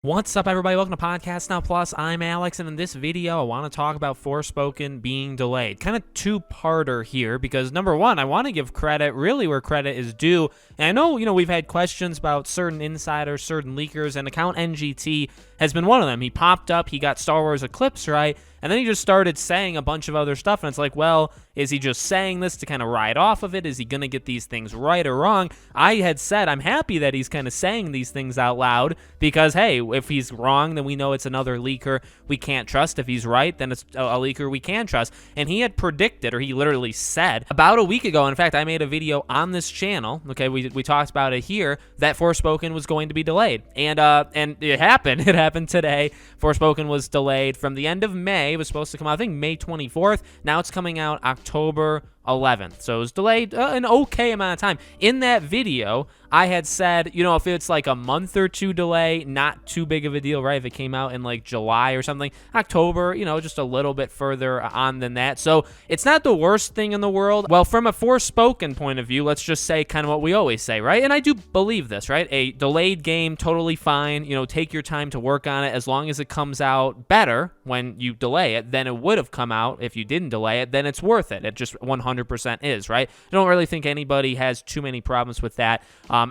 What's up, everybody? Welcome to Podcast Now Plus. I'm Alex, and in this video, I want to talk about Forspoken being delayed. Kind of two-parter here, because number one, I want to give credit really where credit is due. And I know, we've had questions about certain insiders, certain leakers, and account NGT has been one of them. He popped up, he got Star Wars Eclipse right, and then he just started saying a bunch of other stuff, and it's like, well, is he just saying this to kind of ride off of it? Is he going to get these things right or wrong? I had said I'm happy that he's kind of saying these things out loud because, hey, if he's wrong, then we know it's another leaker we can't trust. If he's right, then it's a leaker we can trust. And he had predicted, or he literally said, about a week ago, in fact, I made a video on this channel, okay, we talked about it here, that Forspoken was going to be delayed. And it happened. It happened today. Forspoken was delayed from the end of May. It was supposed to come out, I think, May 24th. Now it's coming out October 11th. So it was delayed an okay amount of time. In that video, I had said, if it's like a month or two delay, not too big of a deal, right? If it came out in like July or something, October, just a little bit further on than that. So it's not the worst thing in the world. Well, from a Forspoken point of view, let's just say kind of what we always say, right? And I do believe this, right? A delayed game, totally fine. Take your time to work on it. As long as it comes out better when you delay it than it would have come out if you didn't delay it, then it's worth it. It just 100% is, right? I don't really think anybody has too many problems with that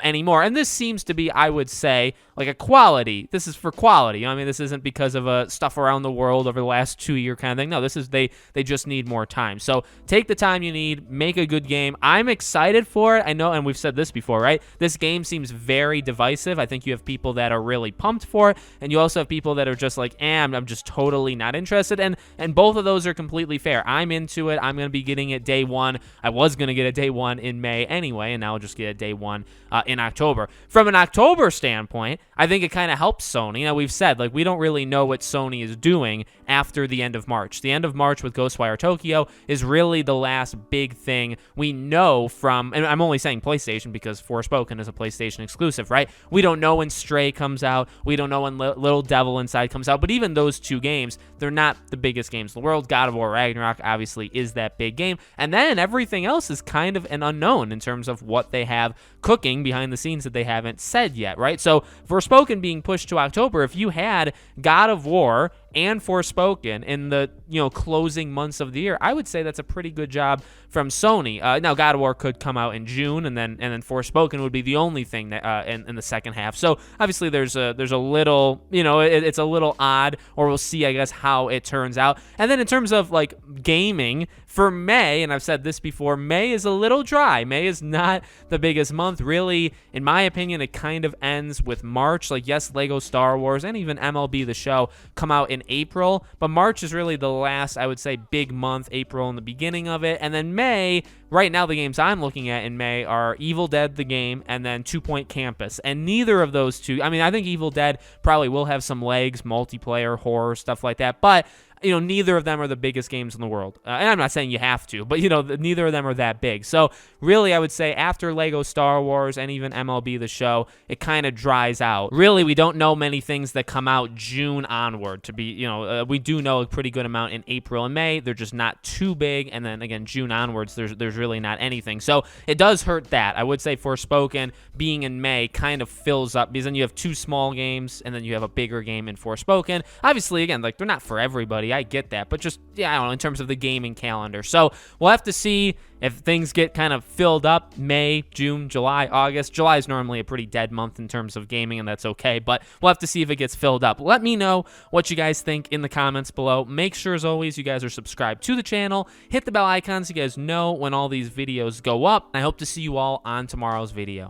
anymore. And this seems to be, I would say, like a quality. This is for quality. This isn't because of stuff around the world over the last 2 year kind of thing. No, this is they just need more time. So take the time you need, make a good game. I'm excited for it. I know, and we've said this before, right? This game seems very divisive. I think you have people that are really pumped for it, and you also have people that are just like, I'm just totally not interested. And both of those are completely fair. I'm into it. I'm going to be getting it day one. I was going to get it day one in May anyway, and now I'll just get it day one in October. From an October standpoint, I think it kind of helps Sony. We've said, we don't really know what Sony is doing after the end of March. The end of March with Ghostwire Tokyo is really the last big thing we know from, and I'm only saying PlayStation because Forspoken is a PlayStation exclusive, right? We don't know when Stray comes out. We don't know when Little Devil Inside comes out. But even those two games, they're not the biggest games in the world. God of War Ragnarok obviously is that big game. And then everything else is kind of an unknown in terms of what they have cooking behind the scenes that they haven't said yet, right? So Forspoken being pushed to October, if you had God of War and Forspoken in the closing months of the year, I would say that's a pretty good job from Sony. Now God of War could come out in June, and then Forspoken would be the only thing that in the second half. So obviously there's a little it's a little odd, or we'll see, I guess, how it turns out. And then in terms of gaming for May, and I've said this before, May is a little dry. May is not the biggest month, really. In my opinion, it kind of ends with March. Yes, Lego Star Wars and even MLB The Show come out in April, but March is really the last, I would say, big month. April and the beginning of it, and then May. Right now, the games I'm looking at in May are Evil Dead the game and then 2 Point Campus, and neither of those two. I think Evil Dead probably will have some legs, multiplayer, horror, stuff like that, but neither of them are the biggest games in the world. And I'm not saying you have to, but, neither of them are that big. So really, I would say after Lego Star Wars and even MLB The Show, it kind of dries out. Really, we don't know many things that come out June onward to be, we do know a pretty good amount in April and May. They're just not too big. And then again, June onwards, there's really not anything. So it does hurt that. I would say Forspoken being in May kind of fills up, because then you have two small games and then you have a bigger game in Forspoken. Obviously, again, they're not for everybody. I get that, but just, I don't know, in terms of the gaming calendar. So we'll have to see if things get kind of filled up May, June, July, August. July is normally a pretty dead month in terms of gaming, and that's okay, but we'll have to see if it gets filled up. Let me know what you guys think in the comments below. Make sure, as always, you guys are subscribed to the channel. Hit the bell icon so you guys know when all these videos go up. I hope to see you all on tomorrow's video.